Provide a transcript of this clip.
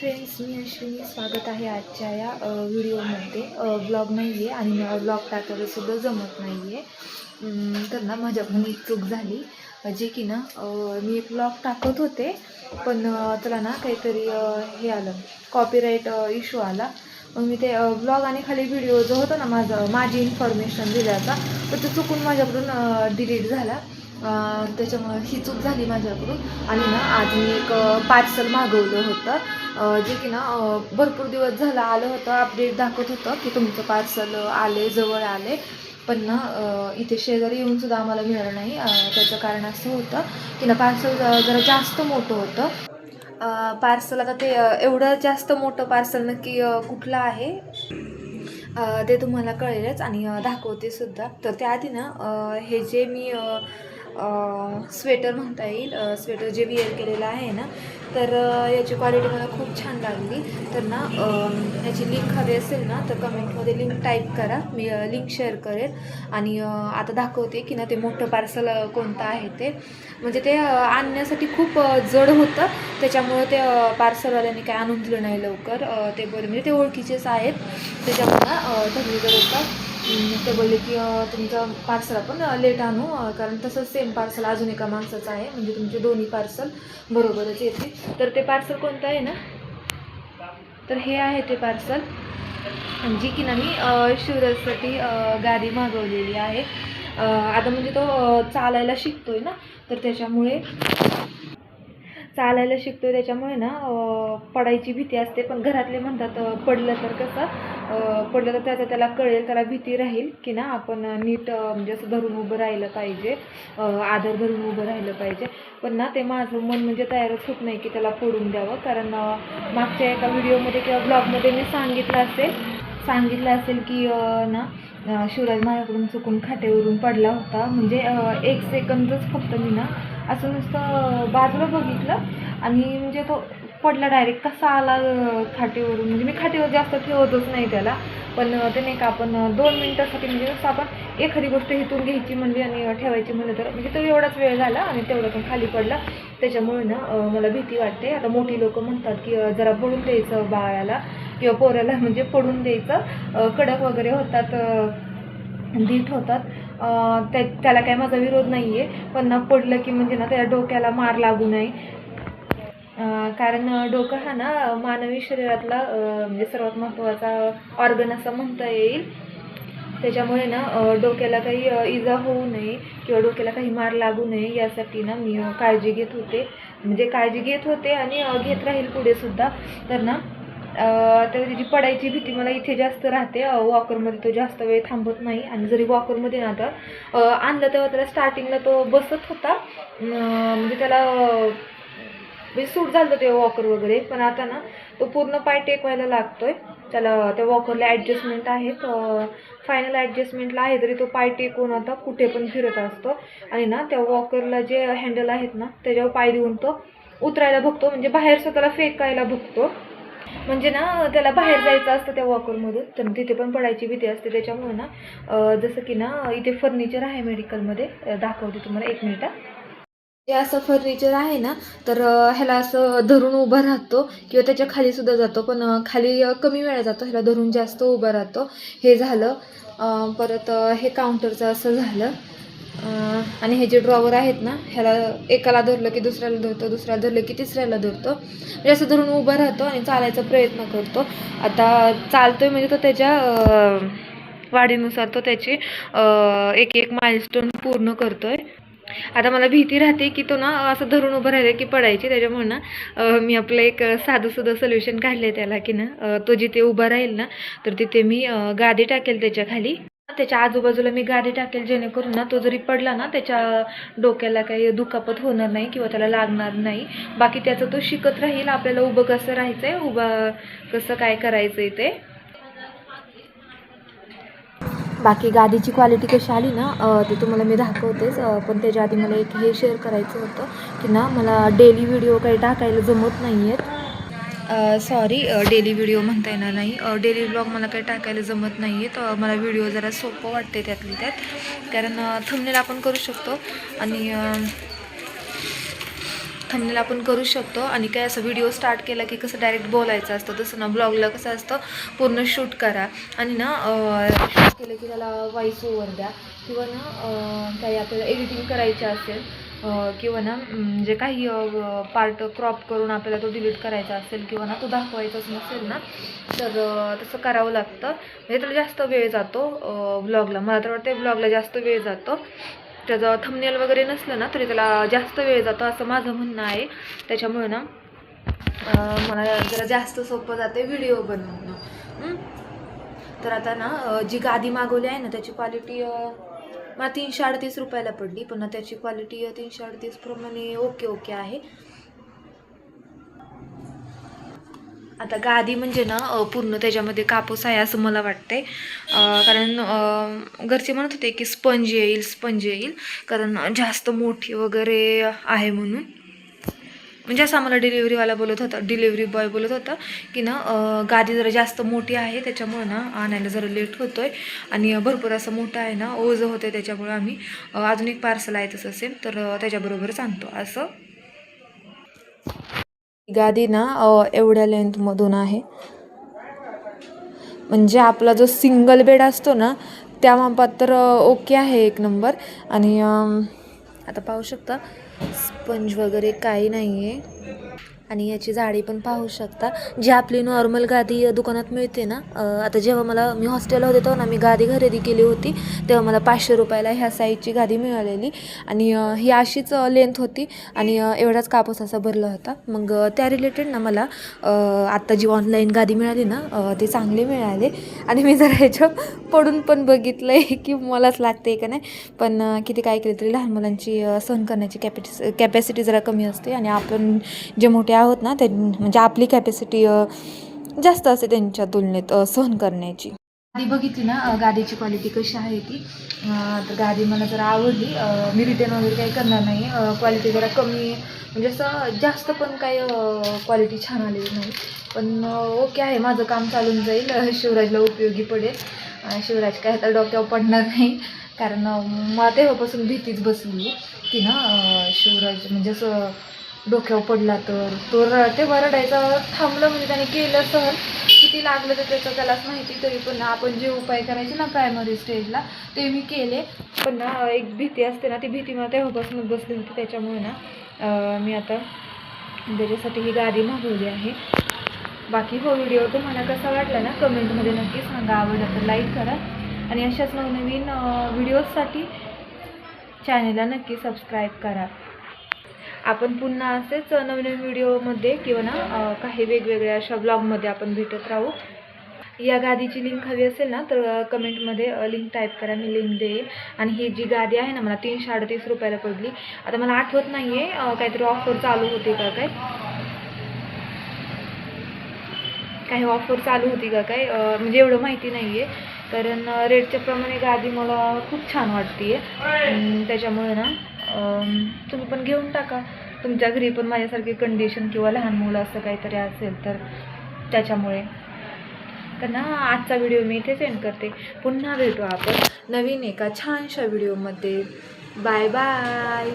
Friends, मी अश्विनी. स्वागत आहे आजच्या या व्हिडिओमध्ये. ब्लॉग नाही आहे आणि मला ब्लॉग टाकायलासुद्धा जमत नाही आहे. तर ना माझ्याकडून एक चूक झाली, जे की ना मी एक ब्लॉग टाकत होते, पण त्याला ना काहीतरी हे आलं, कॉपीराईट इश्यू आला. मग मी ते ब्लॉग आणि खाली व्हिडिओ जो होता ना माझी इन्फॉर्मेशन दिल्याचा, तर तो चुकून माझ्याकडून डिलीट झाला. त्याच्यामुळे ही चूक झाली माझ्याकडून. आणि ना आज मी एक पार्सल मागवलं होतं, जे की ना भरपूर दिवस झालं आलं होतं. अपडेट दाखवत होतं की तुमचं पार्सल आले, जवळ आले, पण ना इथे शेजारी येऊनसुद्धा आम्हाला मिळालं नाही. त्याचं कारण असं होतं की ना पार्सल जरा जास्त मोठं होतं. पार्सल आता ते एवढं जास्त मोठं पार्सल नक्की कुठलं आहे ते तुम्हाला कळेलच आणि दाखवते सुद्धा. तर त्याआधी ना हे जे मी स्वेटर म्हणता येईल, स्वेटर जे विअर केलेलं आहे ना, तर याची क्वालिटी मला खूप छान लागली. तर ना याची लिंक हवी असेल ना तर कमेंटमध्ये लिंक टाईप करा, मी लिंक शेअर करेल. आणि आता दाखवते की ना ते मोठं पार्सल कोणतं आहे ते. म्हणजे ते आणण्यासाठी खूप जड होतं, त्याच्यामुळं ते पार्सलवाल्यांनी काय आणून दिलं नाही लवकर. ते बोलले म्हणजे ते ओळखीचेच आहेत, त्याच्यामुळं त्यांनी जर ते बोलले की तुमचं पार्सल आपण लेट आणू, कारण तसंच सेम पार्सल अजून एका माणसाचं आहे, म्हणजे तुमचे दोन्ही पार्सल बरोबरच येतील. तर ते पार्सल कोणतं आहे ना, तर हे आहे ते पार्सल, जी की ना मी शिवराजसाठी गादी मागवलेली आहे. आता म्हणजे तो चालायला शिकतोय ना, तर त्याच्यामुळे त्याच्यामुळे ना पडायची भीती असते. पण घरातले म्हणतात पडलं तर पडलं तर त्याला कळेल, त्याला भीती राहील की ना आपण नीट म्हणजे असं धरून उभं राहिलं पाहिजे, आदर धरून उभं राहिलं पाहिजे. पण ना ते माझं मन म्हणजे तयारच होत नाही की त्याला पडून द्यावं, कारण मागच्या एका व्हिडिओमध्ये किंवा ब्लॉगमध्ये मी सांगितलं असेल की ना शिवराज माझ्याकडून चुकून खाटेवरून पडला होता. म्हणजे 1 सेकंदच फक्त मी ना असं नुसतं बाजूला बघितलं आणि म्हणजे तो पडला डायरेक्ट. कसा आला खाटेवरून, म्हणजे मी खाटेवर जास्त ठेवतच नाही त्याला, पण ते नाही का आपण 2 मिनटासाठी म्हणजे जसं आपण एखादी गोष्ट हिथून घ्यायची म्हणजे आणि ठेवायची म्हणलं तर म्हणजे तो एवढाच वेळ झाला आणि तेवढ्यातून खाली पडला. त्याच्यामुळे ना मला भीती वाटते. आता मोठी लोक म्हणतात की जरा पडून द्यायचं बाळाला किंवा पोराला, म्हणजे पडून द्यायचं, कडक वगैरे होतात, धीट होतात. त्याला काय माझा विरोध नाही आहे, पण ना पडलं की म्हणजे ना त्याच्या डोक्याला मार लागू नये. कारण डोकं हा ना मानवी शरीरातला म्हणजे सर्वात महत्त्वाचा ऑर्गन असं म्हणता येईल. त्याच्यामुळे ना डोक्याला काही इजा होऊ नये किंवा डोक्याला काही मार लागू नये यासाठी ना मी काळजी घेत होते आणि घेत राहील पुढे सुद्धा. तर ना तर त्याची पडायची भीती मला इथे जास्त राहते. वॉकरमध्ये तो जास्त वेळ थांबत नाही, आणि जरी वॉकरमध्ये ना तर आणलं तेव्हा त्याला स्टार्टिंगला तो बसत होता, म्हणजे त्याला म्हणजे सूट झालं ते वॉकर वगैरे. पण आता ना तो पूर्ण पाय टेकवायला लागतोय. त्याला त्या वॉकरला ॲडजस्टमेंट आहेत, फायनल ॲडजस्टमेंटला आहे, तरी तो पाय टेकून आता कुठे पण फिरत असतो. आणि ना त्या वॉकरला जे हँडल आहेत ना त्याच्यावर पाय देऊन तो उतरायला बघतो, म्हणजे बाहेर स्वतःला फेकायला बघतो. म्हणजे ना त्याला बाहेर जायचं असतं त्या वॉकरमधून, तर तिथे पण पडायची भीती असते. त्याच्यामुळे ना जसं की ना इथे फर्निचर आहे मेडिकलमध्ये, दाखवते तुम्हाला 1 मिनिट. हे असं फर्निचर आहे ना, तर ह्याला असं धरून उभा राहतो किंवा त्याच्या खाली सुद्धा जातो, पण खाली कमी वेळा जातो, ह्याला धरून जास्त उभा राहतो. हे झालं. परत हे काउंटरचं असं झालं. आणि हे जे ड्रॉवर आहेत ना, ह्याला एकाला धरलं की दुसऱ्याला धरतो, दुसऱ्याला धरलं की तिसऱ्याला धरतो, म्हणजे असं धरून उभा राहतो आणि चालायचा प्रयत्न करतो. आता चालतोय म्हणजे तो त्याच्या वाढीनुसार तो त्याची एक माइलस्टोन पूर्ण करतोय. आता मला भीती राहते की तो ना असं धरून उभं राहिलं की पडायची. त्याच्यामुळे ना मी आपलं एक साधंसुधं सोल्युशन काढलं आहे त्याला, की ना तो जिथे उभा राहील ना तर तिथे मी गादी टाकेल त्याच्या खाली, त्याच्या आजूबाजूला मी गादी टाकेल, जेणेकरून ना तो जरी पडला ना त्याच्या डोक्याला काही दुखापत होणार नाही किंवा त्याला लागणार नाही. बाकी त्याचं तो शिकत राहील, आपल्याला उभं कसं राहायचं आहे, उभं कसं काय करायचं आहे ते. बाकी गादीची क्वालिटी कशी आली ना ते तुम्हाला मी दाखवतेच, पण त्याच्या आधी मला एक हे शेअर करायचं होतं की ना मला डेली व्हिडिओ काही टाकायला जमत नाही आहेत. सॉरी, डेली व्हिडिओ म्हणता येणार नाही, डेली ब्लॉग मला काही टाकायला जमत नाही आहे. तर मला व्हिडिओ जरा सोपं वाटते त्यातली त्यात, कारण थंबनेल आपण करू शकतो आणि थंबनेल आपण करू शकतो. आणि काय असं व्हिडिओ स्टार्ट केला की कसं डायरेक्ट बोलायचं असतं तसं ना ब्लॉगला कसं असतं पूर्ण शूट करा आणि ना शूट केलं की त्याला व्हॉइस ओव्हर द्या किंवा ना काही आपल्याला एडिटिंग करायचं असेल किंवा ना जे काही पार्ट क्रॉप करून आपल्याला तो डिलीट करायचा असेल किंवा ना तो दाखवायचाच नसेल ना तर तसं करावं लागतं. म्हणजे त्याला जास्त वेळ जातो व्लॉगला. मला तर वाटतं व्लॉगला जास्त वेळ जातो. त्याचं थंबनेल वगैरे नसलं ना तरी त्याला जास्त वेळ जातो असं माझं म्हणणं आहे. त्याच्यामुळे ना मला जरा जास्त सोपं जाते व्हिडिओ बनवणं. तर आता ना जी गादी मागवली आहे ना त्याची क्वालिटी मला 338 रुपयाला पडली. पण त्याची क्वालिटी 338 प्रमाणे ओके आहे. आता गादी म्हणजे ना पूर्ण त्याच्यामध्ये कापूस आहे असं मला वाटते. कारण घरचे म्हणत होते की स्पंज येईल कारण जास्त मोठी वगैरे आहे म्हणून. म्हणजे असं आम्हाला डिलिव्हरी बॉय बोलत होता की ना गादी जरा जास्त मोठी आहे त्याच्यामुळे ना आणायला जरा लेट होतोय आणि भरपूर असं मोठं आहे ना ओझं होतं त्याच्यामुळे आम्ही अजून एक पार्सल आहे तसं असेल तर त्याच्याबरोबरच आणतो असं. गादी ना एवढ्या लेंथमधून आहे. म्हणजे आपला जो सिंगल बेड असतो ना त्या मापात तर ओके आहे एक नंबर. आणि आता पाहू शकता स्पंज वगैरे काही नाही आहे. आणि याची जाडी पण पाहू शकता. जी आपली नॉर्मल गादी दुकानात मिळते ना आता जेव्हा मी हॉस्टेलला होते तेव्हा ना मी गादी खरेदी केली होती तेव्हा मला 500 रुपयाला ह्या साईजची गादी मिळालेली. आणि ही अशीच लेंथ होती आणि एवढाच कापूस असा भरला होता. मग त्या रिलेटेड ना मला आत्ता जी ऑनलाईन गादी मिळाली ना ते चांगले मिळाले. आणि मी जरा ह्याच्या पडून पण बघितलं आहे की मलाच लागते का नाही. पण किती काय केलं तरी लहान मुलांची सहन करण्याची कॅपॅसिटी जरा कमी असते आणि आपण जे मोठे आहोत ना ते म्हणजे आपली कॅपॅसिटी जास्त असते त्यांच्या तुलनेत सहन करण्याची. गादी बघितली ना गादीची क्वालिटी कशी आहे ती. तर गादी मला जरा आवडली. मी रिटर्न वगैरे काही करणार नाही. क्वालिटी जरा कमी म्हणजे असं जास्त पण काही क्वालिटी छान आलेली नाही. पण ओके आहे. माझं काम चालून जाईल. शिवराजला उपयोगी पडेल. शिवराज काय आता डोक्यावर पडणार नाही कारण मला तेव्हापासून भीतीच बसली की ना शिवराज म्हणजे असं डोक्यावर पडला तर तो ते रडायचं थांबलं म्हणजे त्याने केलं सहन. किती लागलं तर त्याचं त्यालाच माहिती. तरी पण आपण जे उपाय करायचे ना प्रायमरी स्टेजला ते मी केले. पण ना एक भीती असते ना ती भीती मला तेव्हापासून बसली होती. त्याच्यामुळे ना मी आता त्याच्यासाठी ही गादी मागवली आहे. बाकी व्हिडिओ तुम्हाला कसा वाटला ना कमेंटमध्ये नक्की सांगा. आवडला तर लाईक करा आणि अशाच नवनवीन व्हिडिओजसाठी चॅनलला नक्की सबस्क्राईब करा. आपण पुन्हा असेच नवीन व्हिडिओमध्ये किंवा ना काही वेगवेगळ्या अशा ब्लॉगमध्ये आपण भेटत राहू. या गादीची लिंक हवी असेल ना तर कमेंटमध्ये लिंक टाईप करा. मी लिंक देईल. आणि ही जी गादी आहे ना मला 338 रुपयाला पडली. आता मला आठवत नाही आहे काहीतरी ऑफर चालू होती का काही ऑफर चालू होती का म्हणजे एवढं माहिती नाही आहे. कारण रेटच्या प्रमाणे गादी मला खूप छान वाटते आहे. त्याच्यामुळे ना तुम्ही पण घेऊन टाका. तुमच्या घरी पण माझ्यासारखी कंडिशन किंवा लहान मुलं असं काहीतरी असेल तर त्याच्यामुळे. तर ना आजचा व्हिडिओ मी इथेच एंड करते. पुन्हा भेटू आपण नवीन एका छानशा व्हिडिओमध्ये. Bye bye.